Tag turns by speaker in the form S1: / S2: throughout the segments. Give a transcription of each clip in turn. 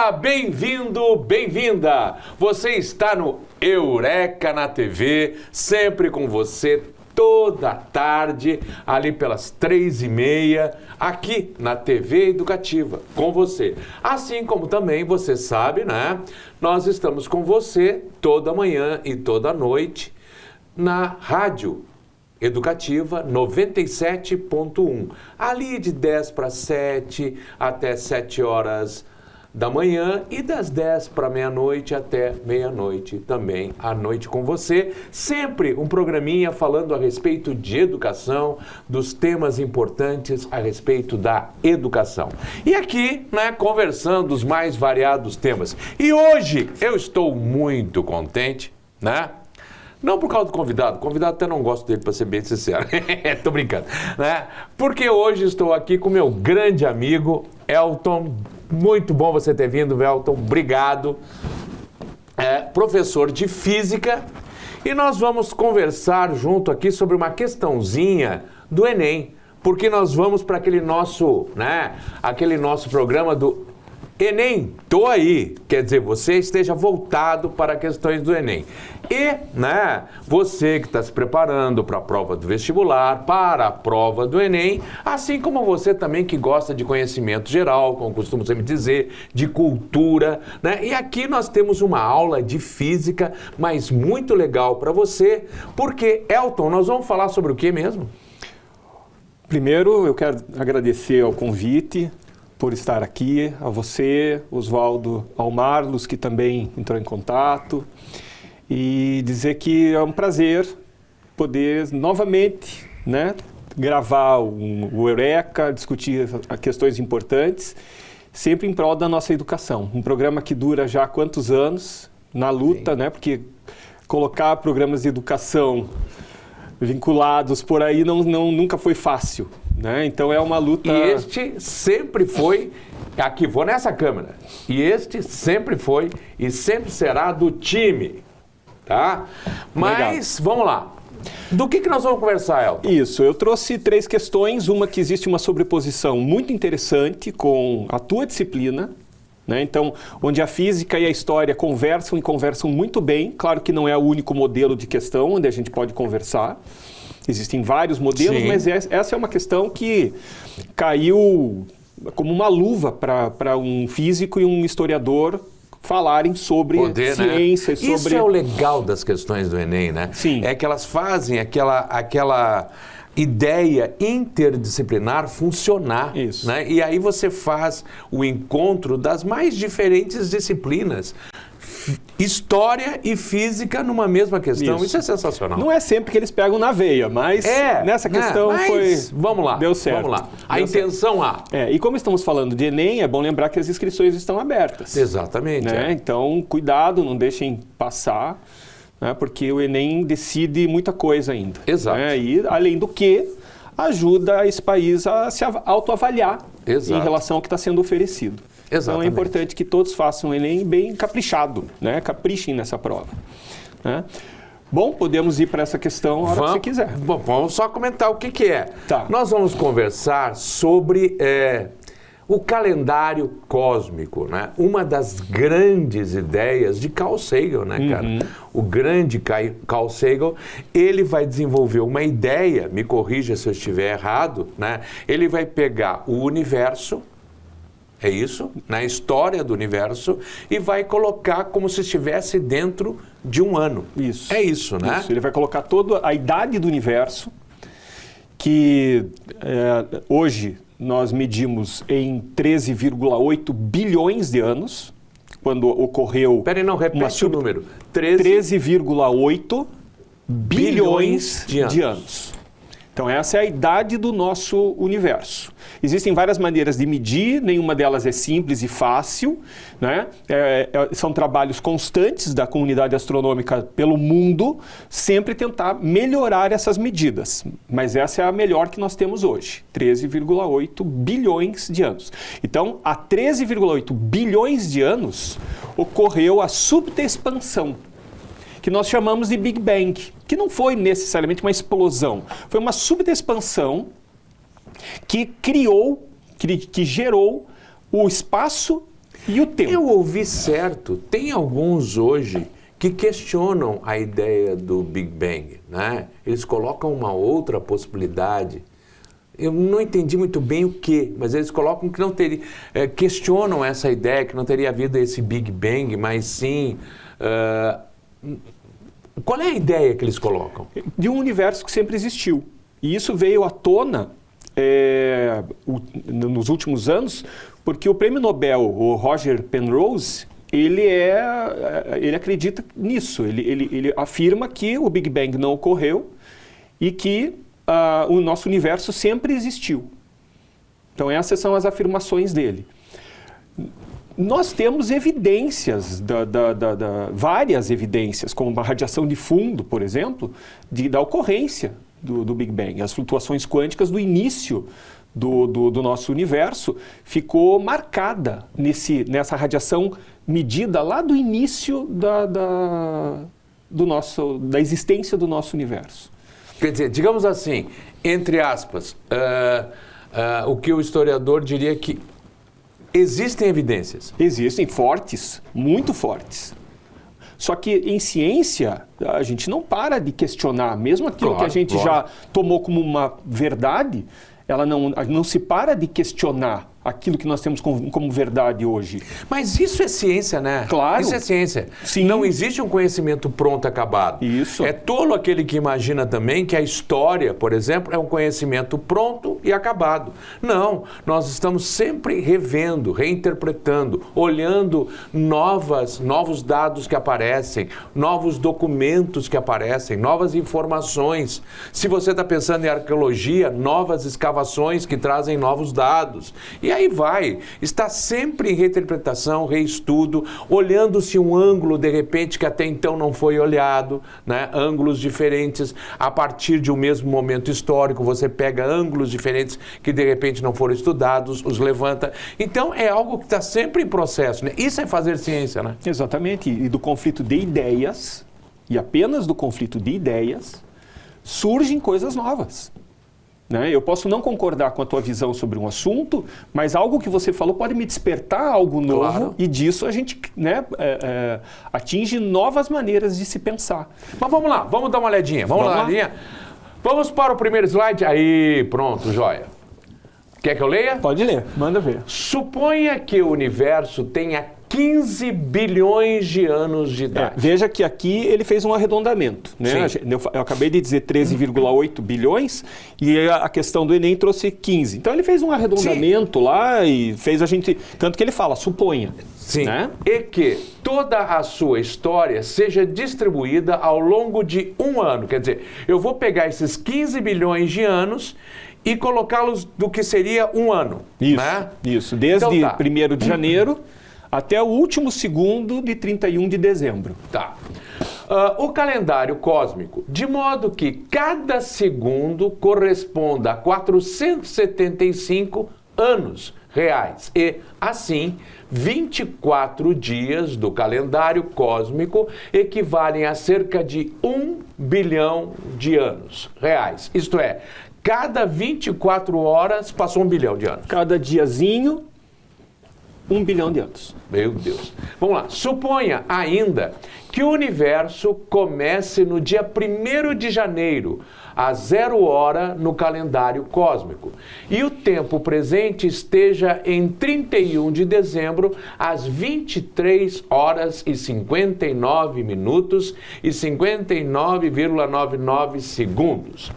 S1: Olá, bem-vindo, bem-vinda! Você está no Eureka na TV, sempre com você, toda tarde, ali pelas 3h30, aqui na TV Educativa, com você. Assim como também você sabe, né? Nós estamos com você toda manhã e toda noite na Rádio Educativa 97.1, ali de 10 para 7 até 7 horas da manhã e das 10 para meia-noite até meia-noite também à noite com você. Sempre um programinha falando a respeito de educação, dos temas importantes a respeito da educação. E aqui, né, conversando os mais variados temas. E hoje eu estou muito contente, né? Não por causa do convidado. O convidado até não gosto dele, para ser bem sincero. Tô brincando, né? Porque hoje estou aqui com meu grande amigo, Elton. Muito bom você ter vindo, Elton. Obrigado. Professor de Física. E nós vamos conversar junto aqui sobre uma questãozinha do Enem. Porque nós vamos para aquele nosso programa do Enem, tô aí, quer dizer, você esteja voltado para questões do Enem. E, né, você que está se preparando para a prova do vestibular, para a prova do Enem, assim como você também que gosta de conhecimento geral, como costumo sempre dizer, de cultura, né? E aqui nós temos uma aula de física, mas muito legal para você, porque, Elton, nós vamos falar sobre o que mesmo?
S2: Primeiro, eu quero agradecer ao convite, por estar aqui, a você, Oswaldo, ao Marlos, que também entrou em contato, e dizer que é um prazer poder novamente, né, gravar o Eureka, discutir questões importantes, sempre em prol da nossa educação. Um programa que dura já há quantos anos, na luta, sim, né, porque colocar programas de educação vinculados por aí nunca foi fácil. Né? Então é uma luta...
S1: E este sempre foi, aqui vou nessa câmera, e este sempre foi e sempre será do time, tá? Mas, legal, vamos lá. Do que nós vamos conversar, Elton?
S2: Isso, eu trouxe 3 questões, uma que existe uma sobreposição muito interessante com a tua disciplina, né? Então, onde a física e a história conversam e conversam muito bem, claro que não é o único modelo de questão onde a gente pode conversar. Existem vários modelos, sim, mas essa é uma questão que caiu como uma luva para um físico e um historiador falarem sobre ciência, né?
S1: Isso é o legal das questões do Enem, né?
S2: Sim.
S1: É que elas fazem aquela ideia interdisciplinar funcionar.
S2: Isso.
S1: Né? E aí você faz o encontro das mais diferentes disciplinas. História e física numa mesma questão. Isso é sensacional.
S2: Não é sempre que eles pegam na veia, mas nessa questão foi...
S1: Vamos lá.
S2: Deu certo.
S1: Vamos lá. A intenção
S2: E como estamos falando de Enem, é bom lembrar que as inscrições estão abertas.
S1: Exatamente.
S2: Né? Então, cuidado, não deixem passar, né? Porque o Enem decide muita coisa ainda.
S1: Exato.
S2: Né? E, além do que, ajuda esse país a se autoavaliar em relação ao que está sendo oferecido. Exatamente. Então é importante que todos façam o Enem bem caprichado, né? Caprichem nessa prova. Né? Bom, podemos ir para essa questão a hora que você quiser.
S1: Bom, vamos só comentar o que é.
S2: Tá.
S1: Nós vamos conversar sobre o calendário cósmico, né? Uma das grandes ideias de Carl Sagan, né, cara? O grande Carl Sagan, ele vai desenvolver uma ideia, me corrija se eu estiver errado, né? Ele vai pegar o universo, é isso, na história do universo, e vai colocar como se estivesse dentro de um ano.
S2: Isso.
S1: É isso, né?
S2: Isso. Ele vai colocar toda a idade do universo, que hoje nós medimos em 13,8 bilhões de anos, quando ocorreu...
S1: Peraí, não, repete o número.
S2: 13,8 bilhões de anos. Então, essa é a idade do nosso universo. Existem várias maneiras de medir, nenhuma delas é simples e fácil, né? São trabalhos constantes da comunidade astronômica pelo mundo, sempre tentar melhorar essas medidas. Mas essa é a melhor que nós temos hoje, 13,8 bilhões de anos. Então, há 13,8 bilhões de anos, ocorreu a subexpansão, que nós chamamos de Big Bang, que não foi necessariamente uma explosão, foi uma subexpansão que criou, que gerou o espaço E o tempo?
S1: Eu ouvi certo, tem alguns hoje que questionam a ideia do Big Bang, né? Eles colocam uma outra possibilidade. Eu não entendi muito bem o que, mas eles colocam que não teria, questionam essa ideia, que não teria havido esse Big Bang, mas sim... qual é a ideia que eles colocam?
S2: De um universo que sempre existiu. E isso veio à tona nos últimos anos, porque o prêmio Nobel, o Roger Penrose, ele acredita nisso. Ele afirma que o Big Bang não ocorreu e que o nosso universo sempre existiu. Então, essas são as afirmações dele. Nós temos evidências, várias evidências, como a radiação de fundo, por exemplo, da ocorrência do Big Bang. As flutuações quânticas do início do nosso universo ficou marcada nessa radiação medida lá do início da existência do nosso universo.
S1: Quer dizer, digamos assim, entre aspas, o que o historiador diria que existem evidências.
S2: Existem fortes, muito fortes. Só que em ciência, a gente não para de questionar, mesmo aquilo que a gente já tomou como uma verdade, ela não se para de questionar aquilo que nós temos como verdade hoje.
S1: Mas isso é ciência, né?
S2: Claro.
S1: Isso é ciência.
S2: Sim.
S1: Não existe um conhecimento pronto, acabado.
S2: Isso.
S1: É tolo aquele que imagina também que a história, por exemplo, é um conhecimento pronto e acabado. Não. Nós estamos sempre revendo, reinterpretando, olhando novos dados que aparecem, novos documentos que aparecem, novas informações. Se você está pensando em arqueologia, novas escavações que trazem novos dados. E aí vai, está sempre em reinterpretação, reestudo, olhando-se um ângulo, de repente, que até então não foi olhado, né? Ângulos diferentes, a partir de um mesmo momento histórico, você pega ângulos diferentes que, de repente, não foram estudados, os levanta. Então, é algo que está sempre em processo, né? Isso é fazer ciência, né?
S2: Exatamente, e do conflito de ideias, e apenas do conflito de ideias, surgem coisas novas. Né? Eu posso não concordar com a tua visão sobre um assunto, mas algo que você falou pode me despertar algo novo, claro. E disso a gente atinge novas maneiras de se pensar.
S1: Mas vamos lá, vamos dar uma olhadinha. Vamos lá. Vamos para o primeiro slide. Aí, pronto, joia. Quer que eu leia?
S2: Pode ler, manda ver.
S1: Suponha que o universo tenha 15 bilhões de anos de idade.
S2: Veja que aqui ele fez um arredondamento. Né? Eu acabei de dizer 13,8 bilhões e a questão do Enem trouxe 15. Então ele fez um arredondamento lá e fez a gente... Tanto que ele fala, suponha.
S1: Sim.
S2: Né?
S1: E que toda a sua história seja distribuída ao longo de um ano. Quer dizer, eu vou pegar esses 15 bilhões de anos e colocá-los do que seria um ano.
S2: Isso,
S1: né?
S2: Isso. Desde 1º de janeiro... até o último segundo de 31 de dezembro.
S1: Tá. O calendário cósmico, de modo que cada segundo corresponda a 475 anos reais. E, assim, 24 dias do calendário cósmico equivalem a cerca de 1 bilhão de anos reais. Isto é, cada 24 horas passou 1 bilhão de anos.
S2: Cada diazinho... 1 bilhão de anos.
S1: Meu Deus. Vamos lá. Suponha ainda que o universo comece no dia 1º de janeiro, às 0 hora no calendário cósmico, e o tempo presente esteja em 31 de dezembro, às 23 horas e 59 minutos e 59,99 segundos.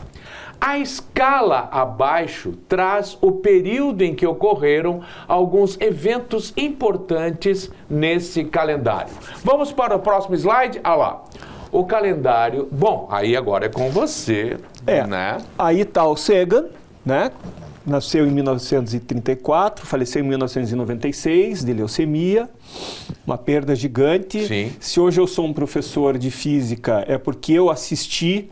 S1: A escala abaixo traz o período em que ocorreram alguns eventos importantes nesse calendário. Vamos para o próximo slide? Ah lá. O calendário... Bom, aí agora é com você, né?
S2: Aí está o Sagan, né? Nasceu em 1934, faleceu em 1996, de leucemia, uma perda gigante.
S1: Sim.
S2: Se hoje eu sou um professor de física, é porque eu assisti...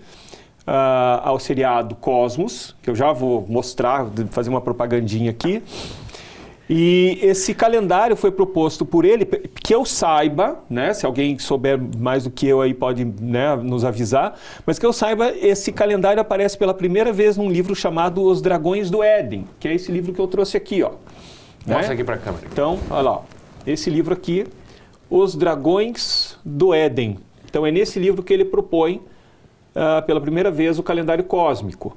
S2: ao seriado Cosmos, que eu já vou mostrar, fazer uma propagandinha aqui. E esse calendário foi proposto por ele, que eu saiba, né, se alguém souber mais do que eu aí pode, né, nos avisar, mas que eu saiba, esse calendário aparece pela primeira vez num livro chamado Os Dragões do Éden, que é esse livro que eu trouxe aqui, ó.
S1: Mostra
S2: né?
S1: aqui para a câmera.
S2: Então, olha lá. esse livro aqui, Os Dragões do Éden. Então é nesse livro que ele propõe pela primeira vez o calendário cósmico.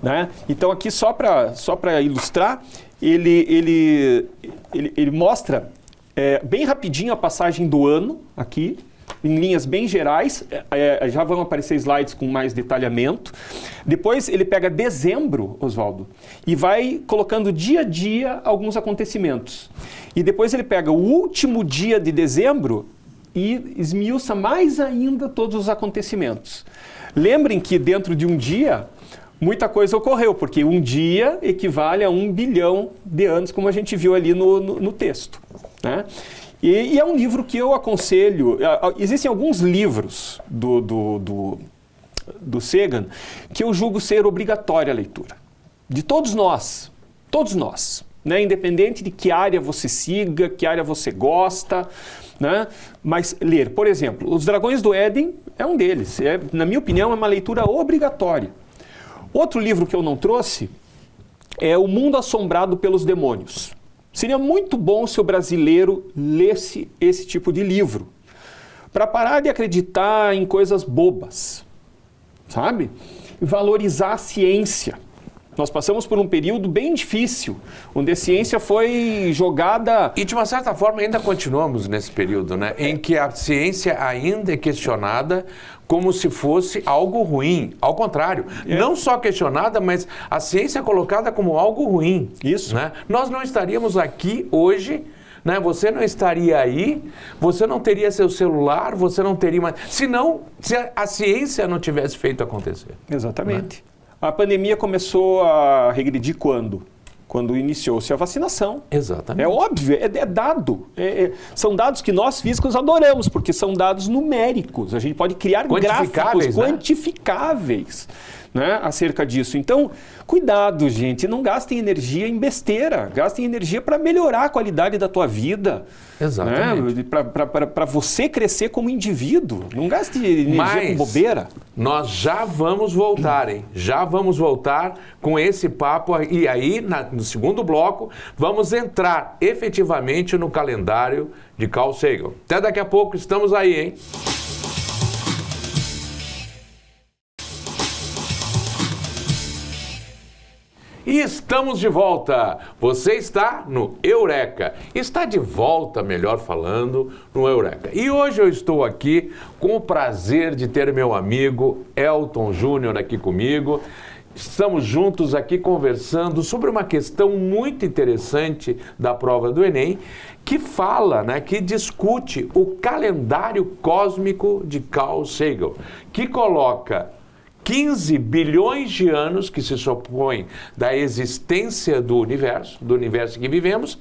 S2: Né? Então aqui só para ilustrar, ele mostra bem rapidinho a passagem do ano aqui, em linhas bem gerais, já vão aparecer slides com mais detalhamento. Depois ele pega dezembro, Oswaldo, e vai colocando dia a dia alguns acontecimentos. E depois ele pega o último dia de dezembro e esmiuça mais ainda todos os acontecimentos. Lembrem que dentro de um dia, muita coisa ocorreu, porque um dia equivale a 1 bilhão de anos, como a gente viu ali no texto. Né? E é um livro que eu aconselho. Existem alguns livros do Sagan que eu julgo ser obrigatória a leitura. De todos nós, né? Independente de que área você siga, que área você gosta, né? Mas ler, por exemplo, Os Dragões do Éden é um deles. Na minha opinião, é uma leitura obrigatória. Outro livro que eu não trouxe é O Mundo Assombrado pelos Demônios. Seria muito bom se o brasileiro lesse esse tipo de livro, para parar de acreditar em coisas bobas, sabe? Valorizar a ciência. Nós passamos por um período bem difícil, onde a ciência foi jogada...
S1: E de uma certa forma ainda continuamos nesse período, né? Em que a ciência ainda é questionada como se fosse algo ruim. Ao contrário, não só questionada, mas a ciência é colocada como algo ruim.
S2: Isso.
S1: Né? Nós não estaríamos aqui hoje, né? Você não estaria aí, você não teria seu celular, você não teria mais... Se a ciência não tivesse feito acontecer.
S2: Exatamente. Né? A pandemia começou a regredir quando? Quando iniciou-se a vacinação.
S1: Exatamente.
S2: É óbvio, é dado. São dados que nós físicos adoramos, porque são dados numéricos. A gente pode criar gráficos quantificáveis, né, acerca disso. Então, cuidado, gente. Não gastem energia em besteira. Gastem energia para melhorar a qualidade da tua vida.
S1: Exatamente.
S2: Né? Para você crescer como indivíduo. Não gaste energia com bobeira.
S1: Nós já vamos voltar, hein? Já vamos voltar com esse papo. E aí, no segundo bloco, vamos entrar efetivamente no calendário de Carl Sagan. Até daqui a pouco, estamos aí, hein? E estamos de volta. Você está no Eureka. Está de volta, melhor falando, no Eureka. E hoje eu estou aqui com o prazer de ter meu amigo Elton Júnior aqui comigo. Estamos juntos aqui conversando sobre uma questão muito interessante da prova do Enem, que fala, né, que discute o calendário cósmico de Carl Sagan, que coloca 15 bilhões de anos que se supõe da existência do universo que vivemos,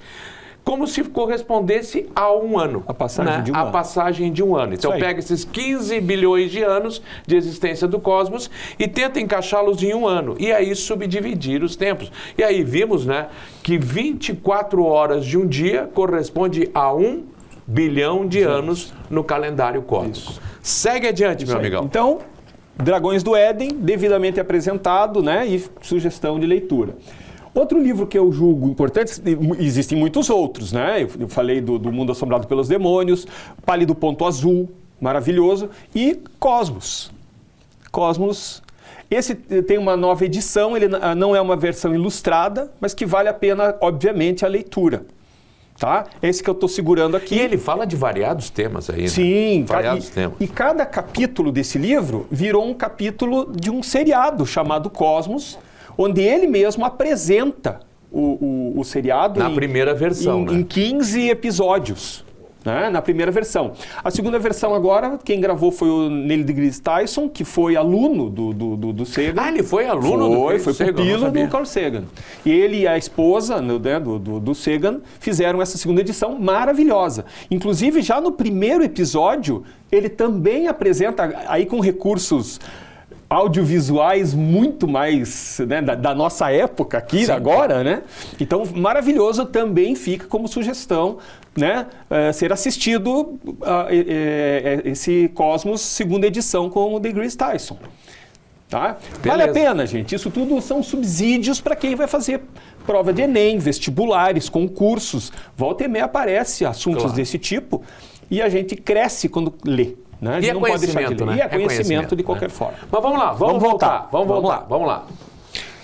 S1: como se correspondesse a um ano.
S2: A passagem de um ano.
S1: A passagem de um ano. Então pega esses 15 bilhões de anos de existência do cosmos e tenta encaixá-los em um ano. E aí subdividir os tempos. E aí vimos, né, que 24 horas de um dia corresponde a 1 bilhão de anos no calendário cósmico. Isso. Segue adiante, meu amigão.
S2: Então, Dragões do Éden, devidamente apresentado, né, e sugestão de leitura. Outro livro que eu julgo importante, existem muitos outros, né? Eu falei do Mundo Assombrado pelos Demônios, Pálido Ponto Azul, maravilhoso, e Cosmos. Cosmos, esse tem uma nova edição, ele não é uma versão ilustrada, mas que vale a pena, obviamente, a leitura. Tá? Esse que eu estou segurando aqui.
S1: E ele fala de variados temas aí, né?
S2: Sim,
S1: variados temas.
S2: E cada capítulo desse livro virou um capítulo de um seriado chamado Cosmos, onde ele mesmo apresenta o seriado
S1: na primeira versão,
S2: em 15 episódios. Né? Na primeira versão. A segunda versão agora, quem gravou foi o Neil deGrasse Tyson, que foi aluno do Sagan.
S1: Ah, ele foi aluno
S2: Foi pupilo do Carl Sagan. E ele e a esposa, né, do Sagan fizeram essa segunda edição maravilhosa. Inclusive, já no primeiro episódio, ele também apresenta, aí com recursos audiovisuais muito mais, né, da nossa época aqui, agora, né? Então, maravilhoso, também fica como sugestão, né, ser assistido esse Cosmos segunda edição com o deGrasse Tyson. Tá? Vale a pena, gente. Isso tudo são subsídios para quem vai fazer prova de Enem, vestibulares, concursos. Volta e meia aparece assuntos desse tipo e a gente cresce quando lê. Né? A gente
S1: não pode deixar de ler.
S2: Né? E é conhecimento de qualquer forma.
S1: Mas vamos lá, vamos voltar. Vamos lá.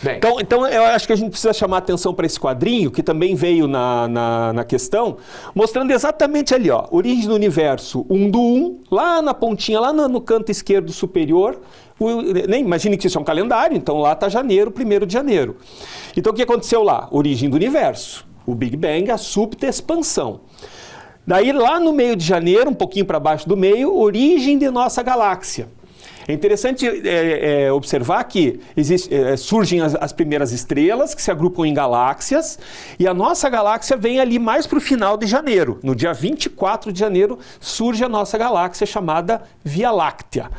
S1: Bem.
S2: Então, eu acho que a gente precisa chamar atenção para esse quadrinho, que também veio na questão, mostrando exatamente ali, ó, origem do universo 1 do 1, lá na pontinha, lá no canto esquerdo superior. Imagine que isso é um calendário, então lá está janeiro, 1º de janeiro. Então, o que aconteceu lá? Origem do universo, o Big Bang, a súbita expansão. Daí, lá no meio de janeiro, um pouquinho para baixo do meio, origem de nossa galáxia. É interessante observar que surgem as primeiras estrelas que se agrupam em galáxias e a nossa galáxia vem ali mais para o final de janeiro. No dia 24 de janeiro surge a nossa galáxia chamada Via Láctea.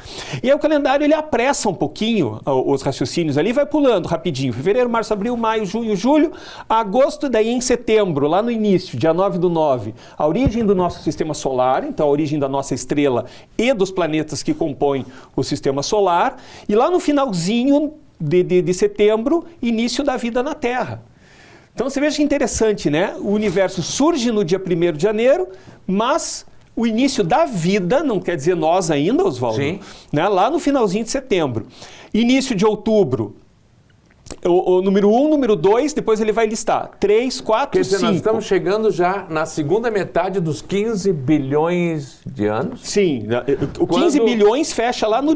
S2: E aí o calendário ele apressa um pouquinho os raciocínios ali, vai pulando rapidinho. Fevereiro, março, abril, maio, junho, julho, agosto, daí em setembro, lá no início, dia 9/9, a origem do nosso sistema solar, então a origem da nossa estrela e dos planetas que compõem o sistema solar, e lá no finalzinho de setembro, início da vida na Terra. Então você veja que interessante, né? O universo surge no dia 1º de janeiro, mas o início da vida, não quer dizer nós ainda, Oswaldo, né? Lá no finalzinho de setembro. Início de outubro, o número 1, número 2, depois ele vai listar 3, 4, 5.
S1: Quer dizer, nós estamos chegando já na segunda metade dos 15 bilhões de anos?
S2: Sim, o 15 bilhões fecha lá no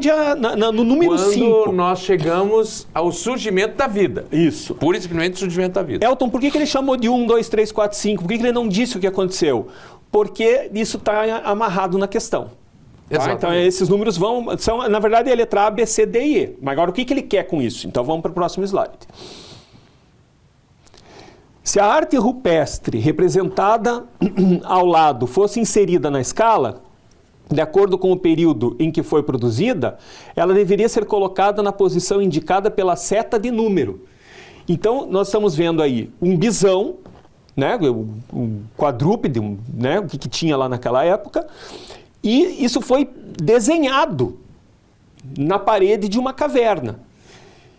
S2: número 5.
S1: Quando nós chegamos ao surgimento da vida.
S2: Isso.
S1: Pura e simplesmente surgimento da vida.
S2: Elton, por que ele chamou de 1, 2, 3, 4, 5? Por que ele não disse o que aconteceu? Porque isso está amarrado na questão. Tá? Então esses números são, na verdade, a letra A, B, C, D e E. Mas agora o que ele quer com isso? Então vamos para o próximo slide. Se a arte rupestre representada ao lado fosse inserida na escala, de acordo com o período em que foi produzida, ela deveria ser colocada na posição indicada pela seta de número. Então nós estamos vendo aí um bisão, né, um quadrúpede, né, o que tinha lá naquela época, e isso foi desenhado na parede de uma caverna.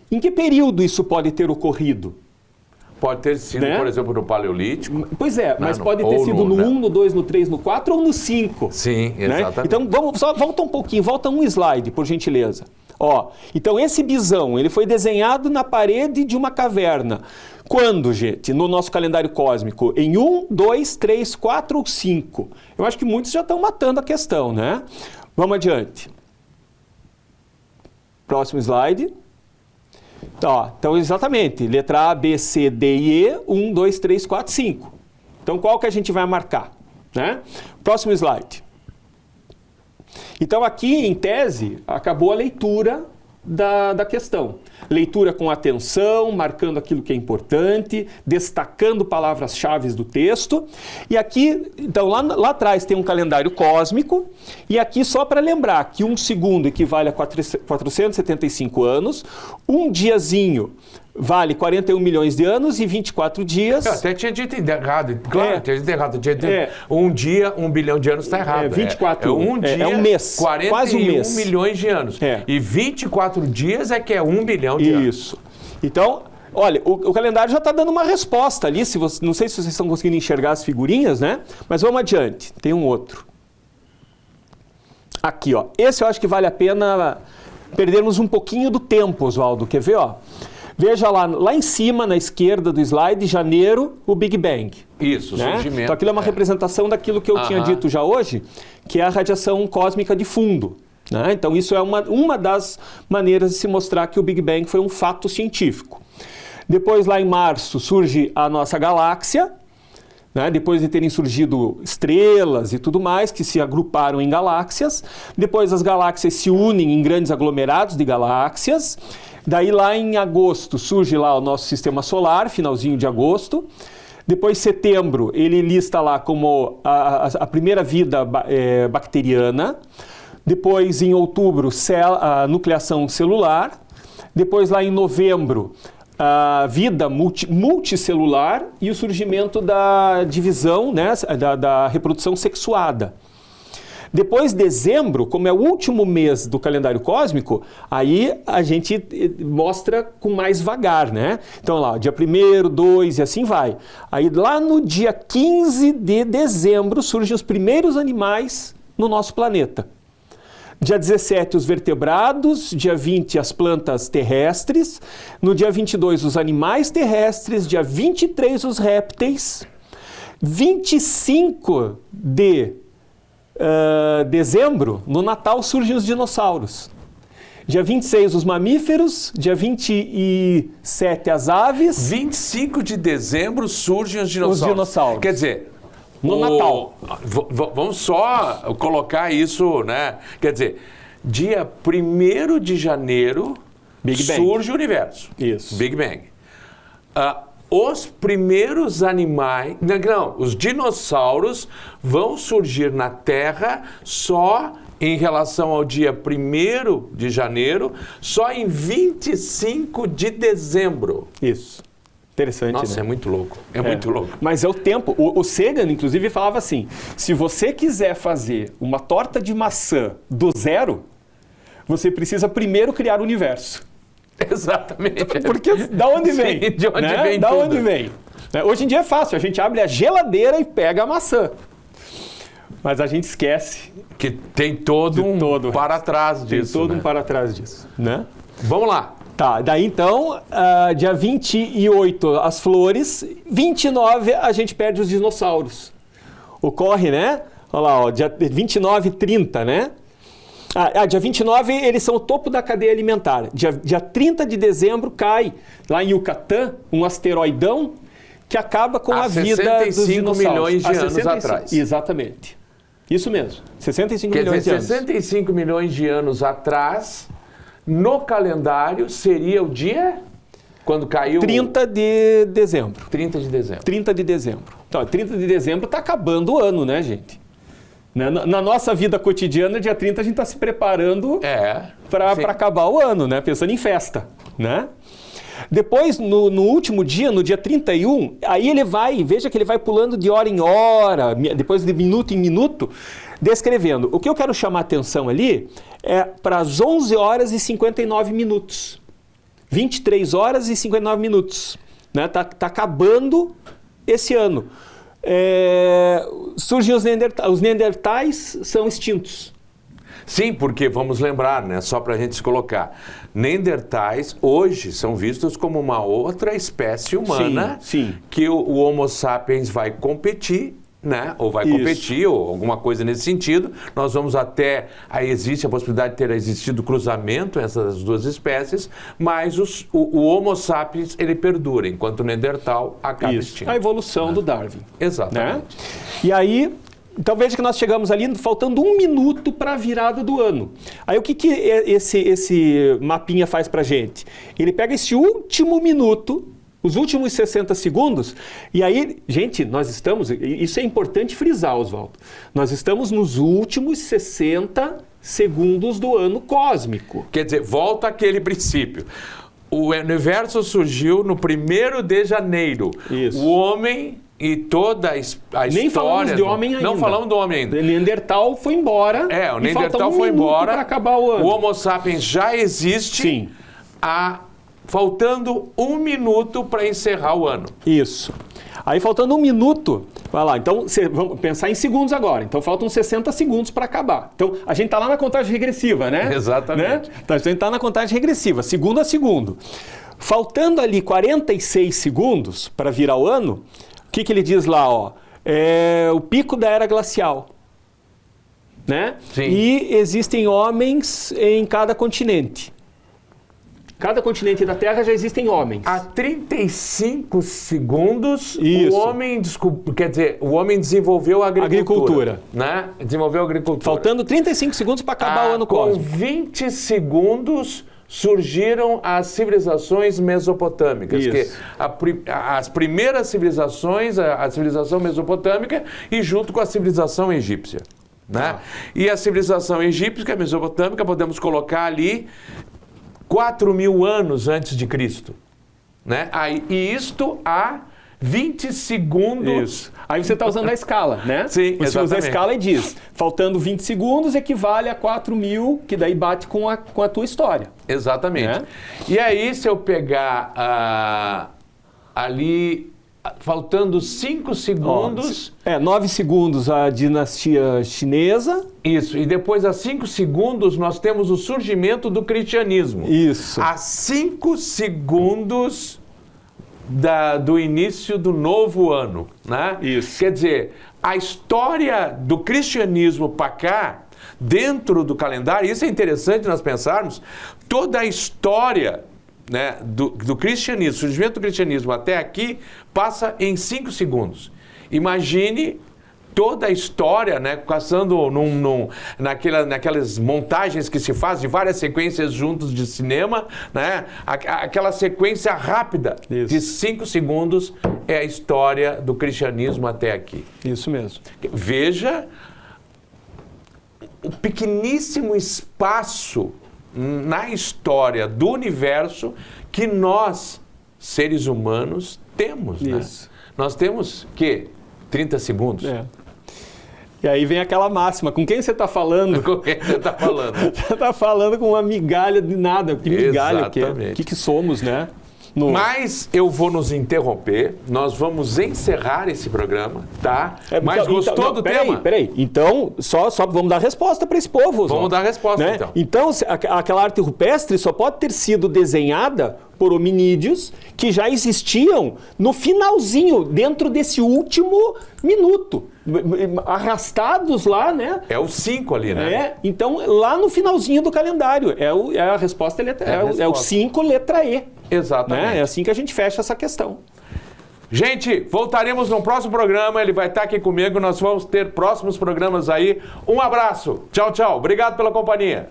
S2: Em que período isso pode ter ocorrido?
S1: Pode ter sido, né? Por exemplo, no Paleolítico.
S2: Pois é, mas pode ter sido no 1, no 2, no 3, no 4 ou no 5.
S1: Sim, exatamente.
S2: Né? Então, volta um pouquinho, volta um slide, por gentileza. Ó, então esse bisão, ele foi desenhado na parede de uma caverna. Quando, gente? No nosso calendário cósmico? Em 1, 2, 3, 4 ou 5? Eu acho que muitos já estão matando a questão, né? Vamos adiante. Próximo slide. Então, exatamente, letra A, B, C, D e E, 1, 2, 3, 4, 5. Então, qual que a gente vai marcar? Né? Próximo slide. Então, aqui, em tese, acabou a leitura da questão. Leitura com atenção, marcando aquilo que é importante, destacando palavras-chave do texto. E aqui, então, lá atrás tem um calendário cósmico, e aqui só para lembrar que 1 segundo equivale a 475 anos, um diazinho vale 41 milhões de anos e 24 dias.
S1: Eu até tinha dito errado. Claro, tinha dito errado. Tinha dito um dia, 1 bilhão de anos está errado.
S2: 24.
S1: Um dia,
S2: é um mês.
S1: 41
S2: quase um mês.
S1: Milhões de anos. E 24 dias é que é 1 bilhão de anos.
S2: Isso. Então, olha, o calendário já está dando uma resposta ali. Não sei se vocês estão conseguindo enxergar as figurinhas, né? Mas vamos adiante. Tem um outro. Aqui, ó. Esse eu acho que vale a pena perdermos um pouquinho do tempo, Oswaldo. Quer ver, ó? Veja lá em cima, na esquerda do slide, janeiro, o Big Bang.
S1: Isso,
S2: né?
S1: surgimento.
S2: Então aquilo é uma representação daquilo que eu tinha dito já hoje, que é a radiação cósmica de fundo. Né? Então isso é uma das maneiras de se mostrar que o Big Bang foi um fato científico. Depois, lá em março, surge a nossa galáxia, né? Depois de terem surgido estrelas e tudo mais, que se agruparam em galáxias. Depois as galáxias se unem em grandes aglomerados de galáxias. Daí lá em agosto surge lá o nosso sistema solar, finalzinho de agosto. Depois setembro ele lista lá como a primeira vida bacteriana. Depois em outubro a nucleação celular. Depois lá em novembro a vida multicelular e o surgimento da divisão, né, da reprodução sexuada. Depois, dezembro, como é o último mês do calendário cósmico, aí a gente mostra com mais vagar, né? Então lá, dia 1º, 2 e assim vai. Aí lá no dia 15 de dezembro surgem os primeiros animais no nosso planeta. Dia 17, os vertebrados. Dia 20, as plantas terrestres. No dia 22, os animais terrestres. Dia 23, os répteis. 25 de dezembro, no Natal, surgem os dinossauros. Dia 26, os mamíferos. Dia 27, as aves.
S1: 25 de dezembro surgem os dinossauros.
S2: Os dinossauros.
S1: Quer dizer,
S2: no Natal.
S1: Vamos só colocar isso, né? Quer dizer, dia 1º de janeiro
S2: Big Bang.
S1: surge o universo.
S2: Isso.
S1: Big Bang. Os primeiros animais... Não, os dinossauros vão surgir na Terra só em relação ao dia 1º de janeiro, só em 25 de dezembro.
S2: Isso. Interessante,
S1: Nossa,
S2: né?
S1: é muito louco. É muito louco.
S2: Mas é o tempo. O Sagan, inclusive, falava assim, se você quiser fazer uma torta de maçã do zero, você precisa primeiro criar o universo.
S1: Exatamente.
S2: Porque da onde vem?
S1: Sim, de onde
S2: né?
S1: vem
S2: Da
S1: tudo.
S2: onde vem? Hoje em dia é fácil, a gente abre a geladeira e pega a maçã. Mas a gente esquece.
S1: Que tem todo um para trás disso.
S2: Tem todo
S1: né?
S2: um para trás disso, né?
S1: Vamos lá.
S2: Tá, daí então, dia 28, as flores. 29, a gente perde os dinossauros. Ocorre, né? Olha lá, ó, dia 29 e 30, né? Dia 29, eles são o topo da cadeia alimentar. Dia 30 de dezembro cai, lá em Yucatán, um asteroidão que acaba com a vida dos
S1: 65
S2: dinossauros.
S1: milhões de anos atrás.
S2: Exatamente. Isso mesmo, 65
S1: Quer
S2: milhões
S1: dizer,
S2: de anos.
S1: 65 milhões de anos atrás, no calendário, seria o dia... Quando caiu...
S2: 30 de dezembro.
S1: 30 de dezembro.
S2: 30 de dezembro. Então, 30 de dezembro está acabando o ano, né, gente? Na nossa vida cotidiana, dia 30, a gente está se preparando para acabar o ano, né? Pensando em festa, né? Depois, no último dia, no dia 31, aí ele vai, veja que ele vai pulando de hora em hora, depois de minuto em minuto, descrevendo. O que eu quero chamar a atenção ali é para as 11 horas e 59 minutos. 23 horas e 59 minutos. Né? Tá acabando esse ano. Surgem os neandertais, são extintos.
S1: Sim, porque vamos lembrar, né, só para a gente se colocar, neandertais hoje são vistos como uma outra espécie humana
S2: sim.
S1: que o Homo sapiens vai competir, né, ou vai competir, ou alguma coisa nesse sentido. Nós vamos até, aí existe a possibilidade de ter existido cruzamento entre essas duas espécies, mas o Homo sapiens, ele perdura, enquanto o Neandertal acaba extinto.
S2: A evolução do Darwin.
S1: Exatamente.
S2: Né? E aí... Então veja que nós chegamos ali faltando 1 minuto para a virada do ano. Aí o que esse mapinha faz para a gente? Ele pega esse último minuto, os últimos 60 segundos, e aí, gente, nós estamos, isso é importante frisar, Oswaldo, nós estamos nos últimos 60 segundos do ano cósmico.
S1: Quer dizer, volta àquele princípio. O universo surgiu no 1º de janeiro.
S2: Isso.
S1: O homem... E toda a história...
S2: Nem falamos de homem ainda.
S1: Não falamos do homem ainda.
S2: O Neandertal foi embora.
S1: O Neandertal foi embora.
S2: Para acabar o ano.
S1: O Homo sapiens já existe.
S2: Sim.
S1: Faltando 1 minuto para encerrar o ano.
S2: Isso. Aí faltando 1 minuto, vai lá, então vamos pensar em segundos agora. Então faltam 60 segundos para acabar. Então a gente está lá na contagem regressiva, né?
S1: Exatamente.
S2: Né? Então a gente está na contagem regressiva, segundo a segundo. Faltando ali 46 segundos para virar o ano, o que ele diz lá? Ó? O pico da era glacial. Né?
S1: Sim.
S2: E existem homens em cada continente. Cada continente da Terra já existem homens.
S1: Há 35 segundos,
S2: Isso.
S1: o homem desenvolveu a agricultura. Né? Desenvolveu a agricultura.
S2: Faltando 35 segundos para acabar o ano cósmico.
S1: Com 20 segundos surgiram as civilizações mesopotâmicas.
S2: Isso.
S1: Que as primeiras civilizações, a civilização mesopotâmica e junto com a civilização egípcia. Né? E a civilização egípcia, mesopotâmica, podemos colocar ali 4.000 anos antes de Cristo. Né? E isto há 20 segundos.
S2: Isso. Aí você está usando a escala, né?
S1: Sim,
S2: você
S1: exatamente.
S2: usa a escala e diz, faltando 20 segundos equivale a 4.000, que daí bate com a tua história.
S1: Exatamente.
S2: Né?
S1: E aí, se eu pegar ali, faltando 5 segundos...
S2: 9 segundos a dinastia chinesa.
S1: Isso, e depois a 5 segundos nós temos o surgimento do cristianismo.
S2: Isso.
S1: A 5 segundos do início do novo ano, né?
S2: Isso.
S1: Quer dizer, a história do cristianismo para cá, dentro do calendário, isso é interessante nós pensarmos, toda a história, né, do cristianismo, surgimento do cristianismo até aqui, passa em 5 segundos. Imagine toda a história, né, passando naquelas montagens que se faz de várias sequências juntos de cinema, né, aquela sequência rápida de 5 segundos é a história do cristianismo até aqui.
S2: Isso mesmo.
S1: Veja o pequeníssimo espaço na história do universo que nós, seres humanos, temos.
S2: Isso.
S1: Né? Nós temos, 30 segundos?
S2: E aí vem aquela máxima, com quem você está falando?
S1: Com quem você está falando?
S2: Você está falando com uma migalha de nada. Que migalha,
S1: Exatamente.
S2: o que somos, né?
S1: Mas eu vou nos interromper, nós vamos encerrar esse programa, tá? Mas gostou do tema?
S2: Peraí, então só vamos dar resposta para esse povo.
S1: Vamos dar resposta,
S2: né? Então, aquela arte rupestre só pode ter sido desenhada por hominídeos que já existiam no finalzinho, dentro desse último minuto, arrastados lá, né?
S1: É o 5 ali, né?
S2: Então, lá no finalzinho do calendário, a resposta é o 5, letra E.
S1: Exatamente.
S2: Né? É assim que a gente fecha essa questão.
S1: Gente, voltaremos no próximo programa, ele vai estar aqui comigo, nós vamos ter próximos programas aí. Um abraço, tchau, tchau, obrigado pela companhia.